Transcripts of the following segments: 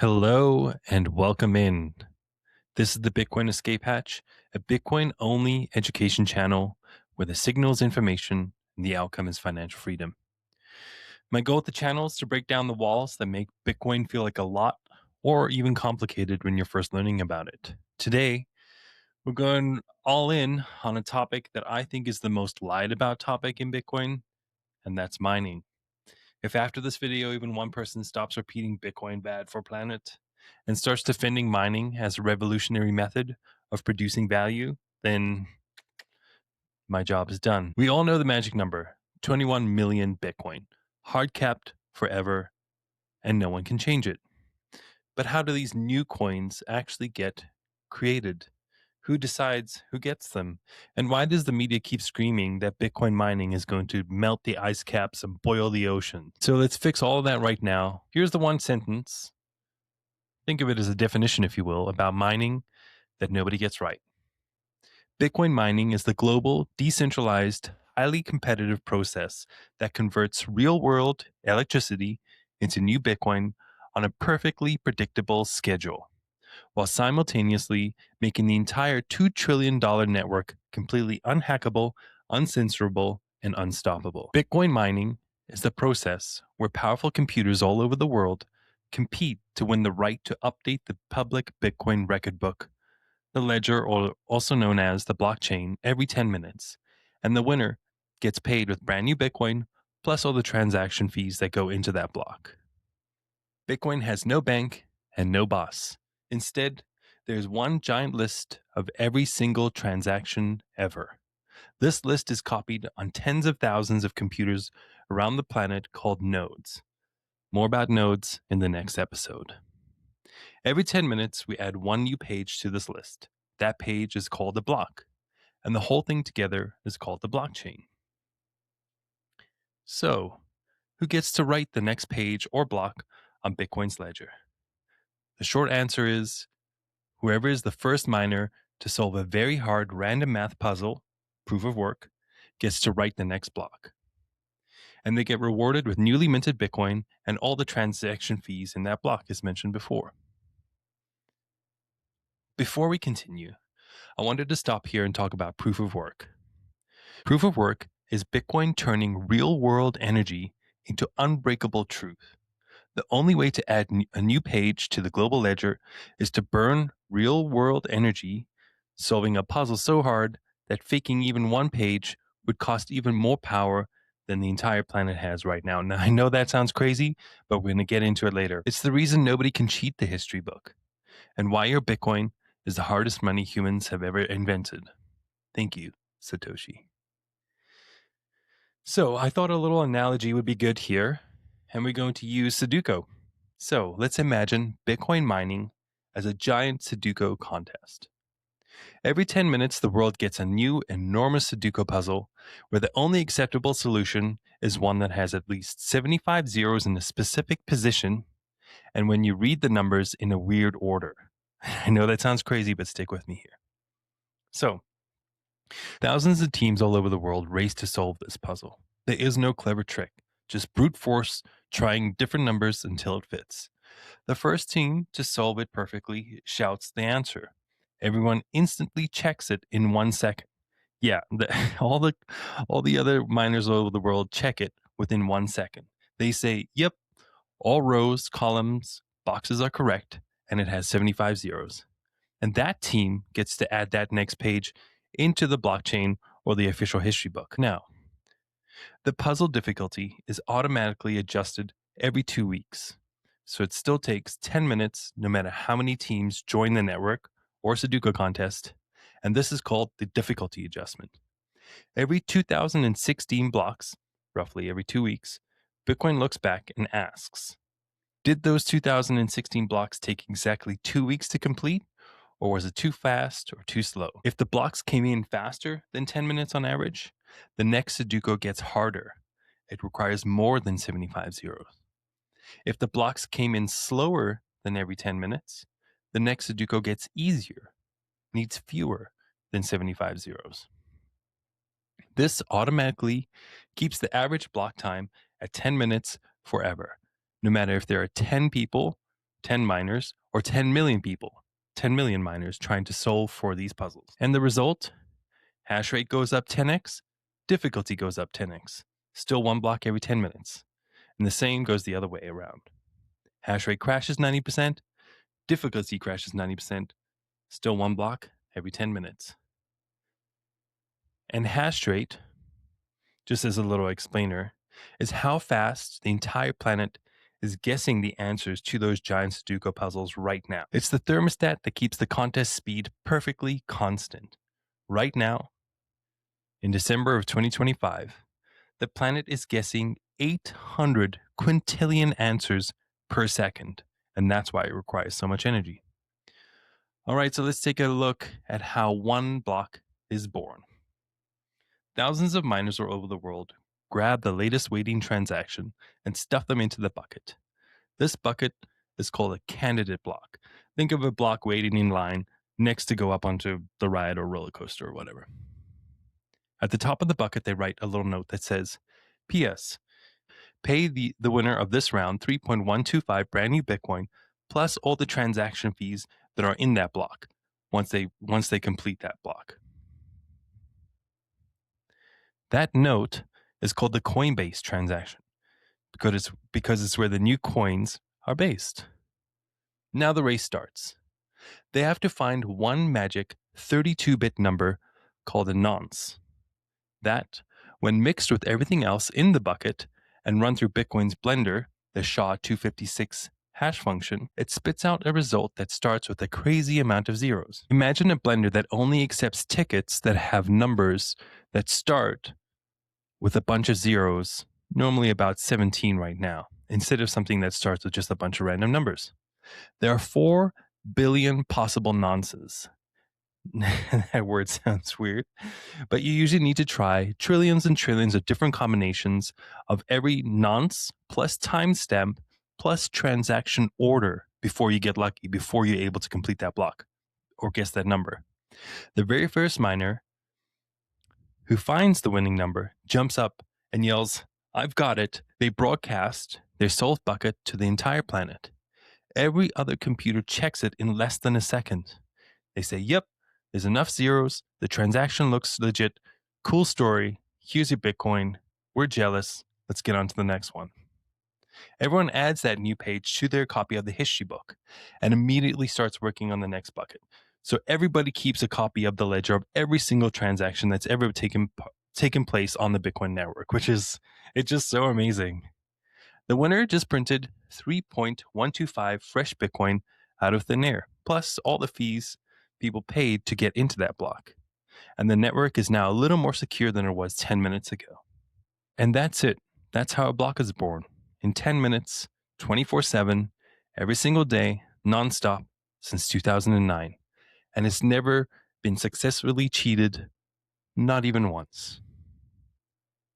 Hello and welcome in. This is the Bitcoin Escape Hatch, a Bitcoin only education channel where the signal is information and the outcome is financial freedom. My goal with the channel is to break down the walls that make Bitcoin feel like a lot or even complicated when you're first learning about it. Today, we're going all in on a topic that I think is the most lied about topic in Bitcoin, and that's mining. If after this video, even one person stops repeating Bitcoin bad for planet and starts defending mining as a revolutionary method of producing value, then my job is done. We all know the magic number, 21 million Bitcoin, hard capped forever, and no one can change it. But how do these new coins actually get created? Who decides who gets them? And why does the media keep screaming that Bitcoin mining is going to melt the ice caps and boil the ocean? So let's fix all of that right now. Here's the one sentence. Think of it as a definition, if you will, about mining that nobody gets right. Bitcoin mining is the global, decentralized, highly competitive process that converts real-world electricity into new Bitcoin on a perfectly predictable schedule, while simultaneously making the entire $2 trillion network completely unhackable, uncensorable, and unstoppable. Bitcoin mining is the process where powerful computers all over the world compete to win the right to update the public Bitcoin record book, the ledger, or also known as the blockchain, every 10 minutes. And the winner gets paid with brand new Bitcoin plus all the transaction fees that go into that block. Bitcoin has no bank and no boss. Instead, there's one giant list of every single transaction ever. This list is copied on tens of thousands of computers around the planet called nodes. More about nodes in the next episode. Every 10 minutes, we add one new page to this list. That page is called a block, and the whole thing together is called the blockchain. So, who gets to write the next page or block on Bitcoin's ledger? The short answer is whoever is the first miner to solve a very hard random math puzzle, proof of work, gets to write the next block. And they get rewarded with newly minted Bitcoin and all the transaction fees in that block, as mentioned before. Before we continue, I wanted to stop here and talk about proof of work. Proof of work is Bitcoin turning real-world energy into unbreakable truth. The only way to add a new page to the global ledger is to burn real-world energy, solving a puzzle so hard that faking even one page would cost even more power than the entire planet has right now. Now, I know that sounds crazy, but we're going to get into it later. It's the reason nobody can cheat the history book, and why your Bitcoin is the hardest money humans have ever invented. Thank you, Satoshi. So I thought a little analogy would be good here, and we're going to use Sudoku. So let's imagine Bitcoin mining as a giant Sudoku contest. Every 10 minutes, the world gets a new enormous Sudoku puzzle where the only acceptable solution is one that has at least 75 zeros in a specific position, and when you read the numbers in a weird order. I know that sounds crazy, but stick with me here. So, thousands of teams all over the world race to solve this puzzle. There is no clever trick, just brute force trying different numbers until it fits. The first team to solve it perfectly shouts the answer. Everyone instantly checks it in 1 second. Yeah, all the other miners all over the world check it within 1 second. They say, "Yep, all rows, columns, boxes are correct, and it has 75 zeros." And that team gets to add that next page into the blockchain or the official history book. Now, the puzzle difficulty is automatically adjusted every 2 weeks. So it still takes 10 minutes no matter how many teams join the network or Sudoku contest. And this is called the difficulty adjustment. Every 2016 blocks, roughly every 2 weeks, Bitcoin looks back and asks, did those 2016 blocks take exactly 2 weeks to complete? Or was it too fast or too slow? If the blocks came in faster than 10 minutes on average, the next Sudoku gets harder. It requires more than 75 zeros. If the blocks came in slower than every 10 minutes, the next Sudoku gets easier, needs fewer than 75 zeros. This automatically keeps the average block time at 10 minutes forever, no matter if there are 10 people 10 miners, or 10 million people, 10 million miners trying to solve for these puzzles. And the result? Hash rate goes up 10x, difficulty goes up 10x. Still one block every 10 minutes. And the same goes the other way around. Hash rate crashes 90%, difficulty crashes 90%, still one block every 10 minutes. And hash rate, just as a little explainer, is how fast the entire planet is guessing the answers to those giant Sudoku puzzles right now. It's the thermostat that keeps the contest speed perfectly constant. Right now, in December of 2025, the planet is guessing 800 quintillion answers per second, and that's why it requires so much energy. All right, so let's take a look at how one block is born. Thousands of miners all over the world grab the latest waiting transaction and stuff them into the bucket. This bucket is called a candidate block. Think of a block waiting in line next to go up onto the ride or roller coaster or whatever. At the top of the bucket, they write a little note that says, P.S. Pay the winner of this round 3.125 brand new Bitcoin plus all the transaction fees that are in that block once they complete that block. That note is called the Coinbase transaction because it's where the new coins are based. Now the race starts. They have to find one magic 32-bit number called a nonce. That, when mixed with everything else in the bucket and run through Bitcoin's blender, the SHA-256 hash function, it spits out a result that starts with a crazy amount of zeros. Imagine a blender that only accepts tickets that have numbers that start with a bunch of zeros, normally about 17 right now, instead of something that starts with just a bunch of random numbers. There are 4 billion possible nonces. That word sounds weird, but you usually need to try trillions and trillions of different combinations of every nonce plus timestamp plus transaction order before you get lucky, before you're able to complete that block or guess that number. The very first miner who finds the winning number jumps up and yells, "I've got it." They broadcast their solved bucket to the entire planet. Every other computer checks it in less than a second. They say, "Yep, there's enough zeros. The transaction looks legit. Cool story. Here's your Bitcoin. We're jealous. Let's get on to the next one." Everyone adds that new page to their copy of the history book and immediately starts working on the next bucket. So everybody keeps a copy of the ledger of every single transaction that's ever taken place on the Bitcoin network, which is it's just so amazing. The winner just printed 3.125 fresh Bitcoin out of thin air, plus all the fees people paid to get into that block. And the network is now a little more secure than it was 10 minutes ago. And that's it. That's how a block is born. In 10 minutes, 24/7, every single day, nonstop, since 2009. And it's never been successfully cheated, not even once.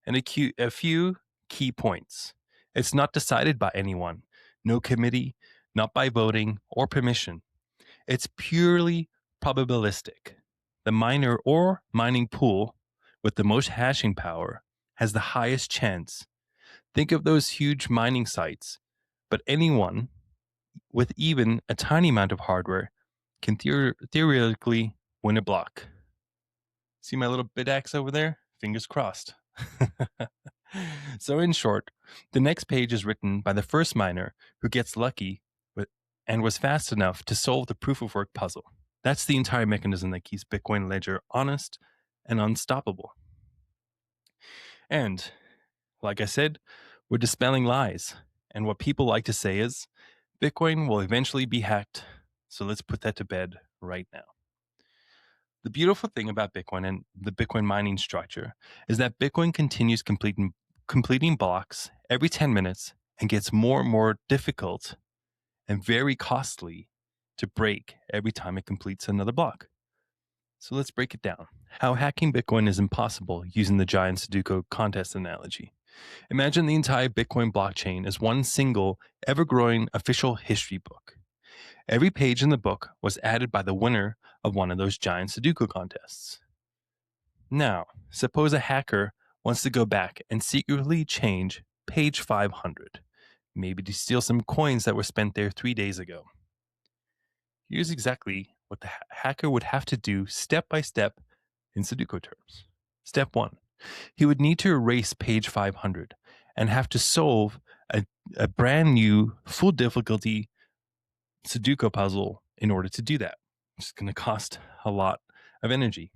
And a few key points. It's not decided by anyone, no committee, not by voting or permission. It's purely probabilistic. The miner or mining pool with the most hashing power has the highest chance. Think of those huge mining sites, but anyone with even a tiny amount of hardware can theoretically win a block. See my little bit axe over there? Fingers crossed. So in short, the next page is written by the first miner who gets lucky and was fast enough to solve the proof of work puzzle. That's the entire mechanism that keeps Bitcoin Ledger honest and unstoppable. And like I said, we're dispelling lies. And what people like to say is, Bitcoin will eventually be hacked. So let's put that to bed right now. The beautiful thing about Bitcoin and the Bitcoin mining structure is that Bitcoin continues completing blocks every 10 minutes and gets more and more difficult and very costly to break every time it completes another block. So let's break it down. How hacking Bitcoin is impossible using the giant Sudoku contest analogy. Imagine the entire Bitcoin blockchain as one single, ever-growing official history book. Every page in the book was added by the winner of one of those giant Sudoku contests. Now, suppose a hacker wants to go back and secretly change page 500. maybe to steal some coins that were spent there 3 days ago. Here's exactly what the hacker would have to do step by step in Sudoku terms. Step 1. He would need to erase page 500 and have to solve a brand new full difficulty Sudoku puzzle in order to do that. It's going to cost a lot of energy.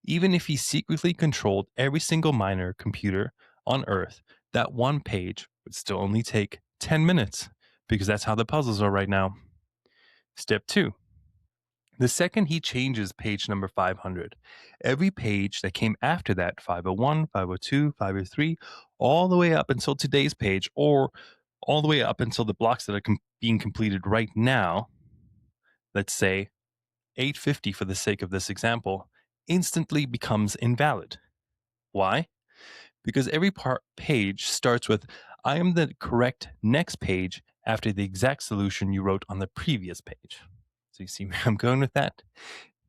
Even if he secretly controlled every single miner computer on Earth, that one page would still only take 10 minutes because that's how the puzzles are right now. Step 2. The second he changes page number 500, every page that came after that, 501, 502, 503, all the way up until today's page, or all the way up until the blocks that are being completed right now, let's say 850 for the sake of this example, instantly becomes invalid. Why? Because every page starts with, I am the correct next page after the exact solution you wrote on the previous page. So you see where I'm going with that?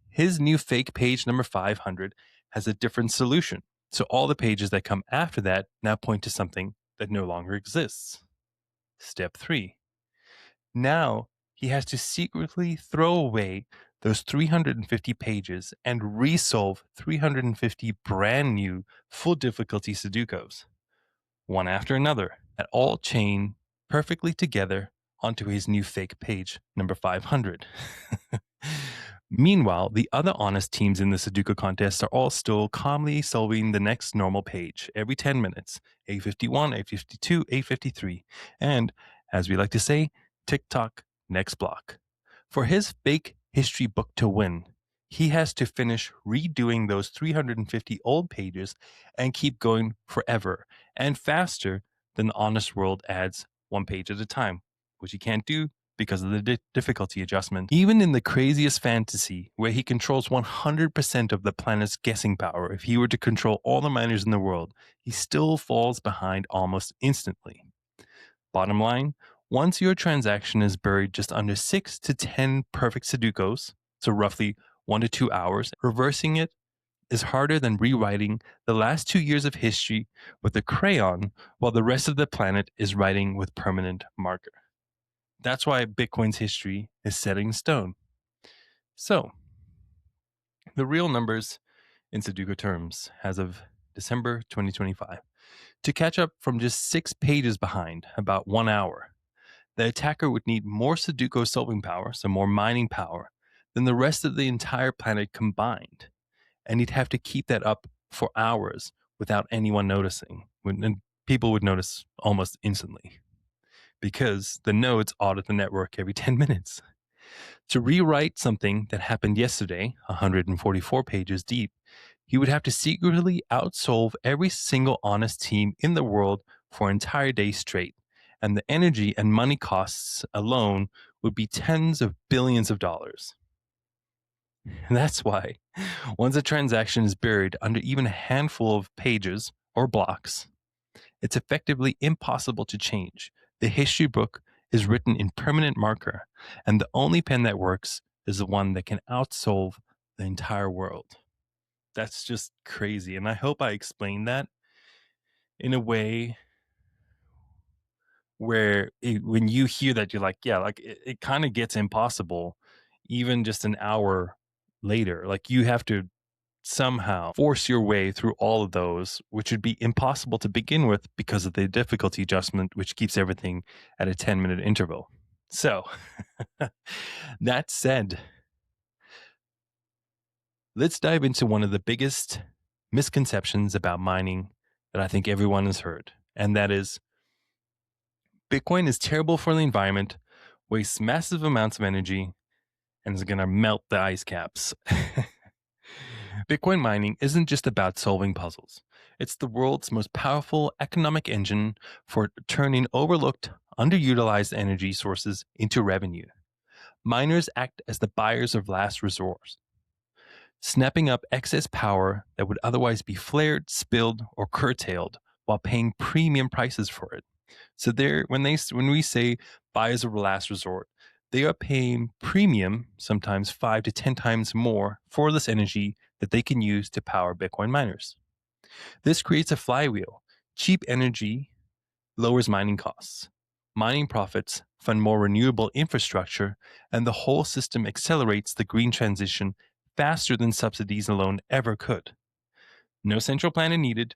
His new fake page number 500 has a different solution. So all the pages that come after that now point to something that no longer exists. Step 3. Now he has to secretly throw away those 350 pages and resolve 350 brand new full difficulty Sudokus, one after another, that all chain perfectly together onto his new fake page number 500. Meanwhile, the other honest teams in the Sudoku contest are all still calmly solving the next normal page every 10 minutes, 851, 852, 853, and, as we like to say, tick-tock, next block. For his fake history book to win, he has to finish redoing those 350 old pages and keep going forever and faster than the honest world adds one page at a time, which he can't do because of the difficulty adjustment. Even in the craziest fantasy, where he controls 100% of the planet's guessing power, if he were to control all the miners in the world, he still falls behind almost instantly. Bottom line, once your transaction is buried just under 6 to 10 perfect Sudokus, so roughly 1 to 2 hours, reversing it is harder than rewriting the last 2 years of history with a crayon while the rest of the planet is writing with permanent marker. That's why Bitcoin's history is set in stone. So, the real numbers in Sudoku terms as of December 2025. To catch up from just 6 pages behind, about 1 hour, the attacker would need more Sudoku solving power, so more mining power, than the rest of the entire planet combined. And he'd have to keep that up for hours without anyone noticing. And people would notice almost instantly, because the nodes audit the network every 10 minutes. To rewrite something that happened yesterday, 144 pages deep, he would have to secretly outsolve every single honest team in the world for an entire day straight, and the energy and money costs alone would be tens of billions of dollars. And that's why, once a transaction is buried under even a handful of pages or blocks, it's effectively impossible to change. The history book is written in permanent marker, and the only pen that works is the one that can outsolve the entire world. That's just crazy. And I hope I explained that in a way where when you hear that, you're like, yeah, like it kind of gets impossible even just an hour later. Like you have to somehow force your way through all of those, which would be impossible to begin with because of the difficulty adjustment, which keeps everything at a 10-minute interval. So, that said, let's dive into one of the biggest misconceptions about mining that I think everyone has heard, and that is Bitcoin is terrible for the environment, wastes massive amounts of energy, and is going to melt the ice caps. Bitcoin mining isn't just about solving puzzles. It's the world's most powerful economic engine for turning overlooked, underutilized energy sources into revenue. Miners act as the buyers of last resort, snapping up excess power that would otherwise be flared, spilled, or curtailed while paying premium prices for it. So when we say buyers of last resort, they are paying premium, sometimes 5 to 10 times more, for this energy that they can use to power Bitcoin miners. This creates a flywheel. Cheap energy lowers mining costs, Mining profits fund more renewable infrastructure, and the whole system accelerates the green transition faster than subsidies alone ever could. No central planning needed,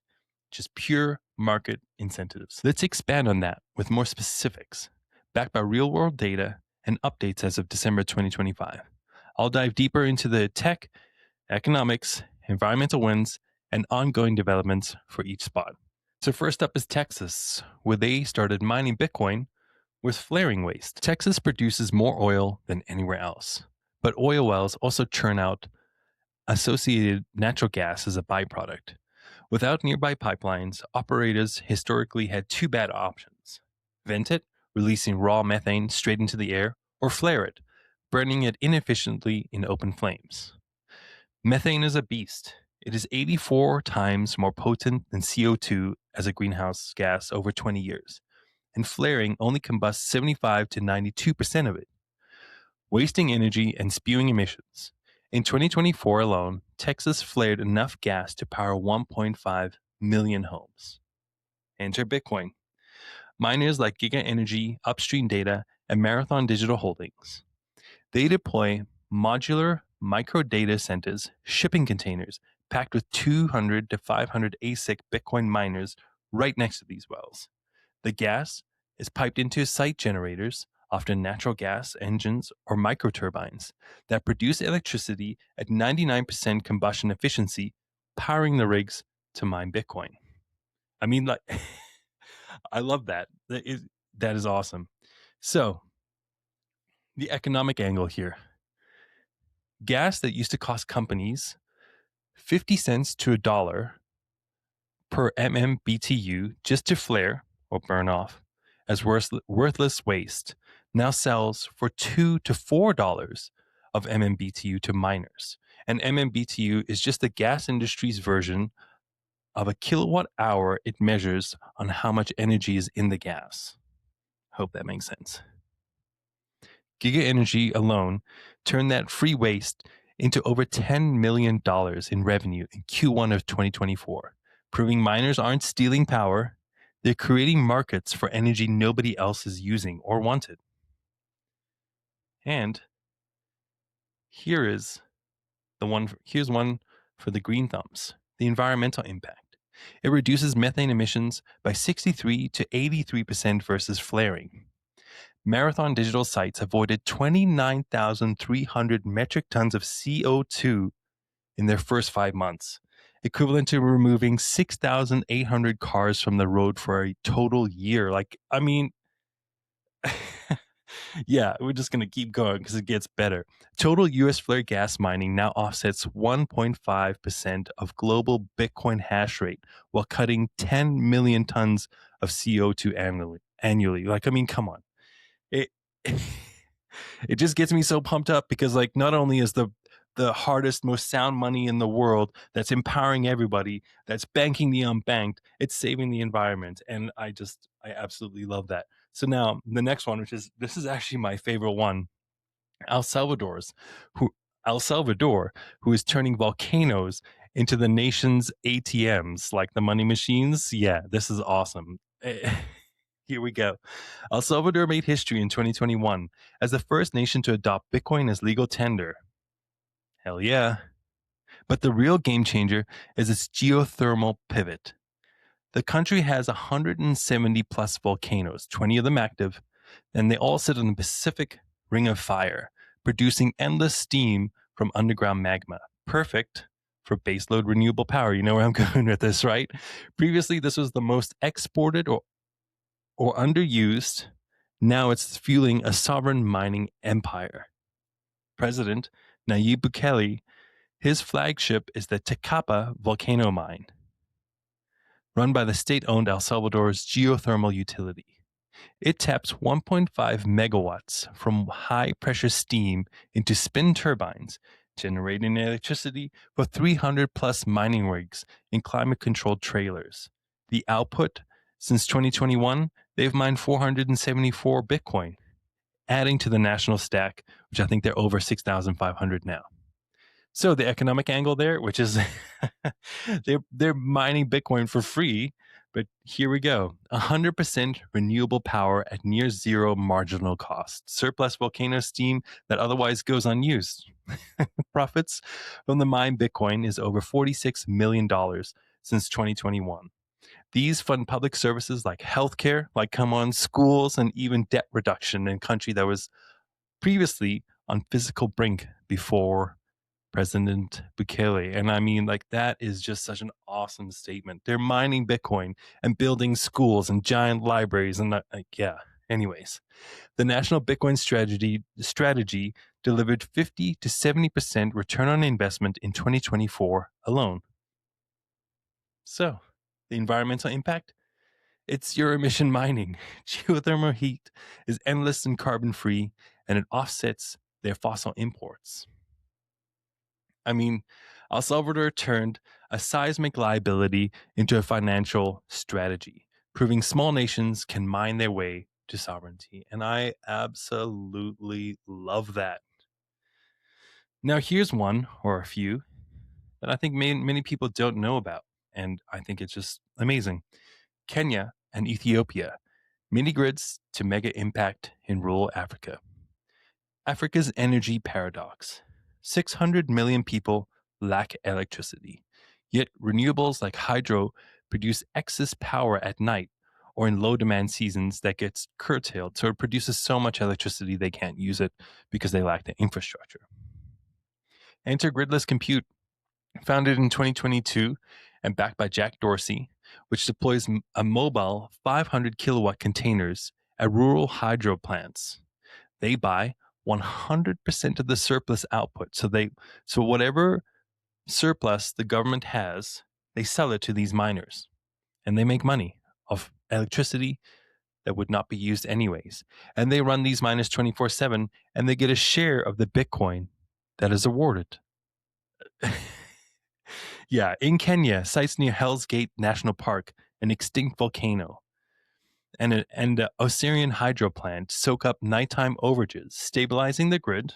just pure market incentives. Let's expand on that with more specifics, backed by real world data and updates as of December 2025. I'll dive deeper into the tech, economics, environmental wins, and ongoing developments for each spot. So, first up is Texas, where they started mining Bitcoin with flaring waste. Texas produces more oil than anywhere else, but oil wells also churn out associated natural gas as a byproduct. Without nearby pipelines, operators historically had two bad options: vent it, releasing raw methane straight into the air, or flare it, burning it inefficiently in open flames. Methane is a beast. It is 84 times more potent than CO2 as a greenhouse gas over 20 years, and flaring only combusts 75 to 92% of it, wasting energy and spewing emissions. In 2024 alone, Texas flared enough gas to power 1.5 million homes. Enter Bitcoin. Miners like Giga Energy, Upstream Data, and Marathon Digital Holdings. They deploy modular micro data centers, shipping containers, packed with 200 to 500 ASIC Bitcoin miners right next to these wells. The gas is piped into site generators, often natural gas engines or microturbines, that produce electricity at 99% combustion efficiency, powering the rigs to mine Bitcoin. I mean, like, I love that. That is awesome. So, the economic angle here. Gas that used to cost companies 50 cents to $1 per MMBTU just to flare or burn off as worthless waste now sells for $2 to $4 of MMBTU to miners. And MMBTU is just the gas industry's version of a kilowatt hour it measures on how much energy is in the gas. Hope that makes sense. Giga Energy alone turned that free waste into over $10 million in revenue in Q1 of 2024, proving miners aren't stealing power, they're creating markets for energy nobody else is using or wanted. And here's one for the green thumbs, the environmental impact. It reduces methane emissions by 63 to 83% versus flaring. Marathon Digital sites avoided 29,300 metric tons of CO2 in their first 5 months, equivalent to removing 6,800 cars from the road for a total year. Like, I mean, yeah, we're just going to keep going because it gets better. Total US flare gas mining now offsets 1.5% of global Bitcoin hash rate while cutting 10 million tons of CO2 annually. Like, I mean, come on. It it just gets me so pumped up because, like, not only is the hardest, most sound money in the world that's empowering everybody, that's banking the unbanked, it's saving the environment. And I absolutely love that. So now the next one, this is actually my favorite one, El Salvador, who is turning volcanoes into the nation's ATMs, like the money machines. Yeah, this is awesome. Here we go. El Salvador made history in 2021 as the first nation to adopt Bitcoin as legal tender. Hell yeah. But the real game changer is its geothermal pivot. The country has 170 plus volcanoes, 20 of them active, and they all sit in the Pacific Ring of Fire, producing endless steam from underground magma. Perfect for baseload renewable power. You know where I'm going with this, right? Previously, this was the most exported or underused. Now it's fueling a sovereign mining empire. President Nayib Bukele, his flagship is the Tecapa volcano mine, run by the state-owned El Salvador's geothermal utility. It taps 1.5 megawatts from high-pressure steam into spin turbines, generating electricity for 300 plus mining rigs in climate-controlled trailers. The output, since 2021, they've mined 474 Bitcoin, adding to the national stack, which I think they're over 6,500 now. So the economic angle there, which is they're mining Bitcoin for free, But here we go. 100% renewable power at near zero marginal cost. Surplus volcano steam that otherwise goes unused. Profits from the mine Bitcoin is over $46 million since 2021. These fund public services like healthcare, like come on, schools, and even debt reduction in a country that was previously on physical brink before President Bukele. And I mean, like, that is just such an awesome statement. They're mining Bitcoin and building schools and giant libraries. And yeah, anyways, the national Bitcoin strategy delivered 50 to 70% return on investment in 2024 alone. So, the environmental impact? It's zero emission mining. Geothermal heat is endless and carbon free, and it offsets their fossil imports. I mean, El Salvador turned a seismic liability into a financial strategy, proving small nations can mine their way to sovereignty. And I absolutely love that. Now, here's one or a few that I think many people don't know about. And I think it's just amazing. Kenya and Ethiopia, mini grids to mega impact in rural Africa. Africa's energy paradox. 600 million people lack electricity, yet renewables like hydro produce excess power at night or in low demand seasons that gets curtailed. So it produces so much electricity they can't use it because they lack the infrastructure. Enter gridless compute, founded in 2022 and backed by Jack Dorsey, which deploys a mobile 500 kilowatt containers at rural hydro plants. They buy 100% of the surplus output. So whatever surplus the government has, they sell it to these miners, and they make money off electricity that would not be used anyways. And they run these miners 24/7, and they get a share of the Bitcoin that is awarded. Yeah, in Kenya, sites near Hell's Gate National Park, an extinct volcano, and the Osirian hydro plant soak up nighttime overages, stabilizing the grid,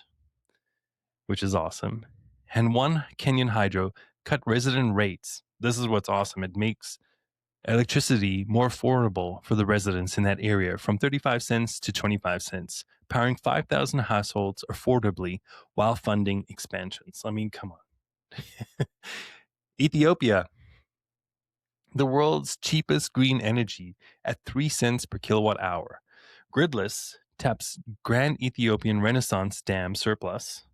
which is awesome. And one Kenyan hydro cut resident rates. This is what's awesome. It makes electricity more affordable for the residents in that area from 35 cents to 25 cents, powering 5,000 households affordably while funding expansions. I mean, come on. Ethiopia, the world's cheapest green energy at 3 cents per kilowatt hour. Gridless taps Grand Ethiopian Renaissance Dam surplus.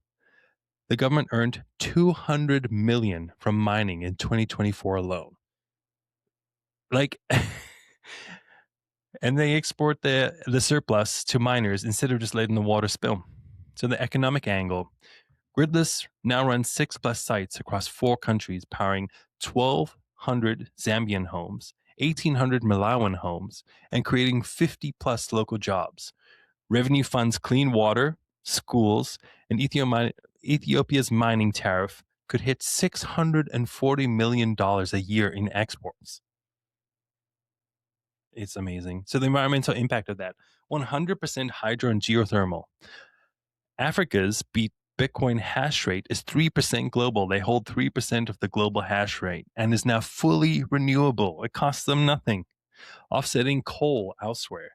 The government earned $200 million from mining in 2024 alone. Like, and they export the surplus to miners instead of just letting the water spill. So the economic angle, Gridless now runs 6+ sites across 4 countries, powering 1,200 Zambian homes, 1,800 Malawian homes, and creating 50+ local jobs. Revenue funds clean water, schools, and Ethiopia's mining tariff could hit $640 million a year in exports. It's amazing. So the environmental impact of that, 100% hydro and geothermal. Africa's Bitcoin hash rate is 3% global. They hold 3% of the global hash rate and is now fully renewable. It costs them nothing, offsetting coal elsewhere.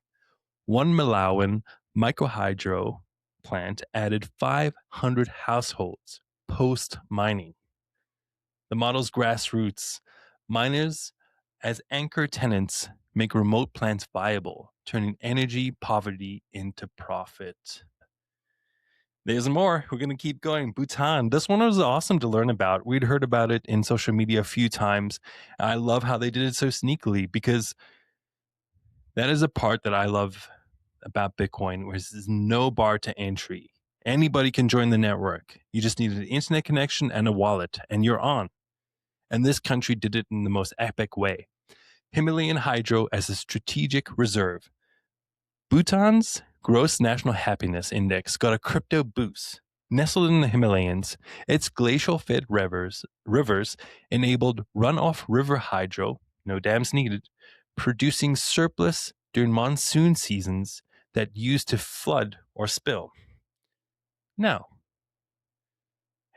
One Malawian microhydro plant added 500 households post-mining. The model's grassroots. Miners as anchor tenants make remote plants viable, turning energy poverty into profit. There's more. We're going to keep going. Bhutan. This one was awesome to learn about. We'd heard about it in social media a few times. I love how they did it so sneakily because that is a part that I love about Bitcoin, where there's no bar to entry. Anybody can join the network. You just need an internet connection and a wallet, and you're on. And this country did it in the most epic way. Himalayan hydro as a strategic reserve. Bhutan's Gross National Happiness Index got a crypto boost. Nestled in the Himalayas, its glacial-fed rivers enabled runoff river hydro, no dams needed, producing surplus during monsoon seasons that used to flood or spill. Now,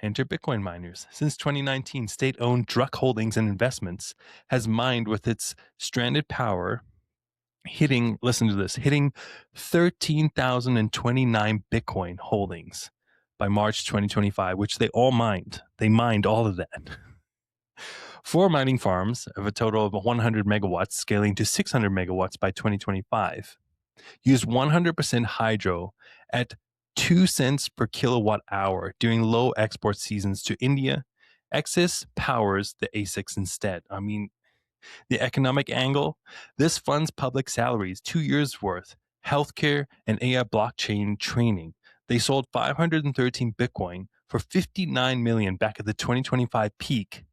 Enter Bitcoin miners. Since 2019, state-owned Druck Holdings and Investments has mined with its stranded power, listen to this, hitting 13,029 Bitcoin holdings by March 2025, which they all mined. They mined all of that. 4 mining farms of a total of 100 megawatts, scaling to 600 megawatts by 2025, use 100% hydro at 2 cents per kilowatt hour during low export seasons to India. Excess powers the ASICs instead. I mean, the economic angle, this funds public salaries, 2 years worth, healthcare, and AI blockchain training. They sold 513 Bitcoin for 59 million back at the 2025 peak,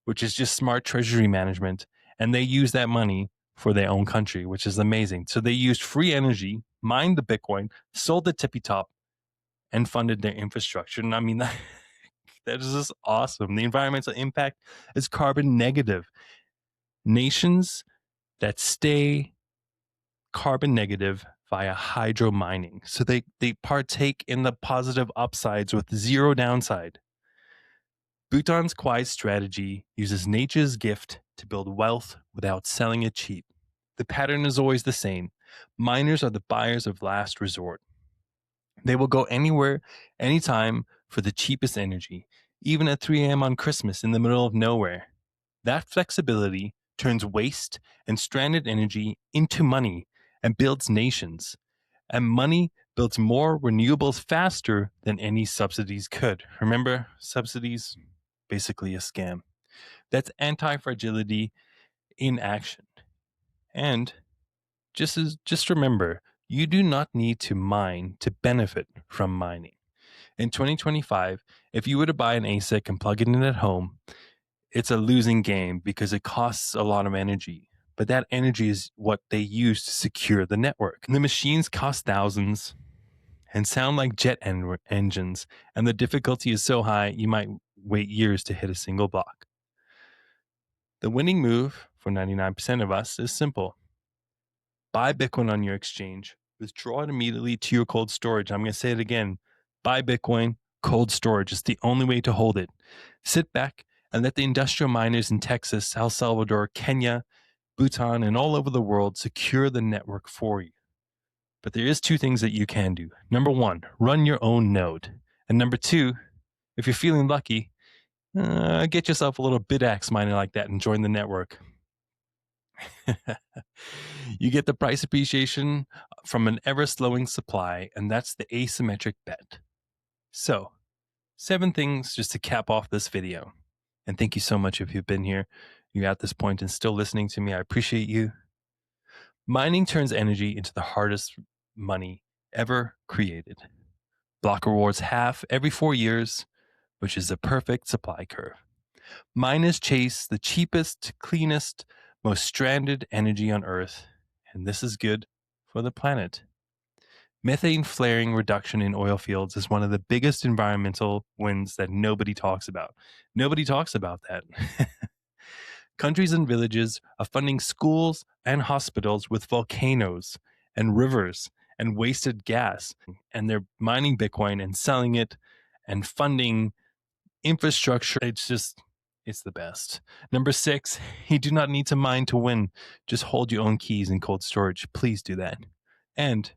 which is just smart treasury management. And they use that money for their own country, which is amazing. So they used free energy, mined the Bitcoin, sold the tippy top, and funded their infrastructure. And I mean, that is just awesome. The environmental impact is carbon negative. Nations that stay carbon negative via hydro mining. So they partake in the positive upsides with zero downside. Bhutan's quiet strategy uses nature's gift to build wealth without selling it cheap. The pattern is always the same. Miners are the buyers of last resort. They will go anywhere, anytime for the cheapest energy, even at 3 a.m. on Christmas in the middle of nowhere. That flexibility turns waste and stranded energy into money and builds nations. And money builds more renewables faster than any subsidies could. Remember, subsidies, basically a scam. That's anti-fragility in action. And just remember, you do not need to mine to benefit from mining. In 2025, if you were to buy an ASIC and plug it in at home, it's a losing game because it costs a lot of energy. But that energy is what they use to secure the network. And the machines cost thousands and sound like jet engines, and the difficulty is so high you might wait years to hit a single block. The winning move for 99% of us is simple. Buy Bitcoin on your exchange, withdraw it immediately to your cold storage. I'm going to say it again. Buy Bitcoin, cold storage is the only way to hold it. Sit back and let the industrial miners in Texas, El Salvador, Kenya, Bhutan, and all over the world secure the network for you. But there is 2 things that you can do. Number 1, run your own node. And number 2, if you're feeling lucky, get yourself a little BitX miner like that and join the network. You get the price appreciation from an ever-slowing supply, and that's the asymmetric bet. So, 7 things just to cap off this video. And thank you so much if you've been here. You're at this point and still listening to me. I appreciate you. Mining turns energy into the hardest money ever created. Block rewards half every 4 years, which is a perfect supply curve. Miners chase the cheapest, cleanest, most stranded energy on Earth, and this is good for the planet. Methane flaring reduction in oil fields is one of the biggest environmental wins that nobody talks about. Nobody talks about that. Countries and villages are funding schools and hospitals with volcanoes and rivers and wasted gas, and they're mining Bitcoin and selling it and funding infrastructure. It's the best. Number 6, you do not need to mine to win. Just hold your own keys in cold storage. Please do that. And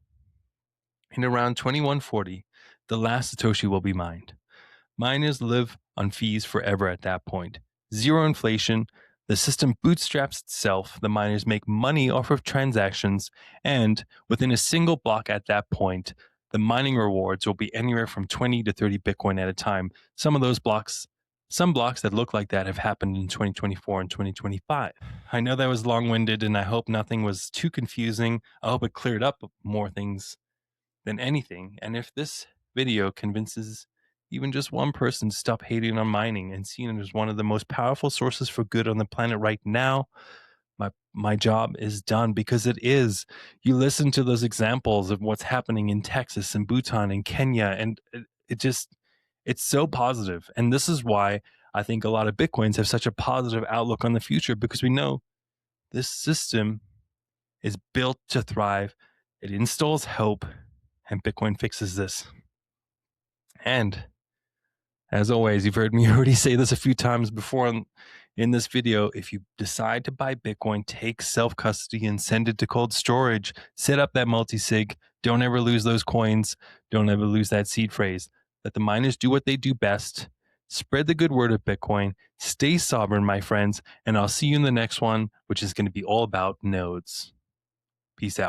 in around 2140, the last Satoshi will be mined. Miners live on fees forever at that point. Zero inflation. The system bootstraps itself. The miners make money off of transactions. And within a single block at that point, the mining rewards will be anywhere from 20 to 30 Bitcoin at a time. Some blocks that look like that have happened in 2024 and 2025. I know that was long-winded, and I hope nothing was too confusing. I hope it cleared up more things than anything. And if this video convinces even just one person to stop hating on mining and seeing it as one of the most powerful sources for good on the planet right now, my job is done, because it is. You listen to those examples of what's happening in Texas and Bhutan and Kenya, and it's so positive. And this is why I think a lot of Bitcoins have such a positive outlook on the future, because we know this system is built to thrive. It installs hope, and Bitcoin fixes this. And As always, you've heard me already say this a few times before in this video. If you decide to buy Bitcoin, take self-custody and send it to cold storage. Set up that multi-sig. Don't ever lose those coins. Don't ever lose that seed phrase. Let the miners do what they do best. Spread the good word of Bitcoin. Stay sovereign, my friends. And I'll see you in the next one, which is going to be all about nodes. Peace out.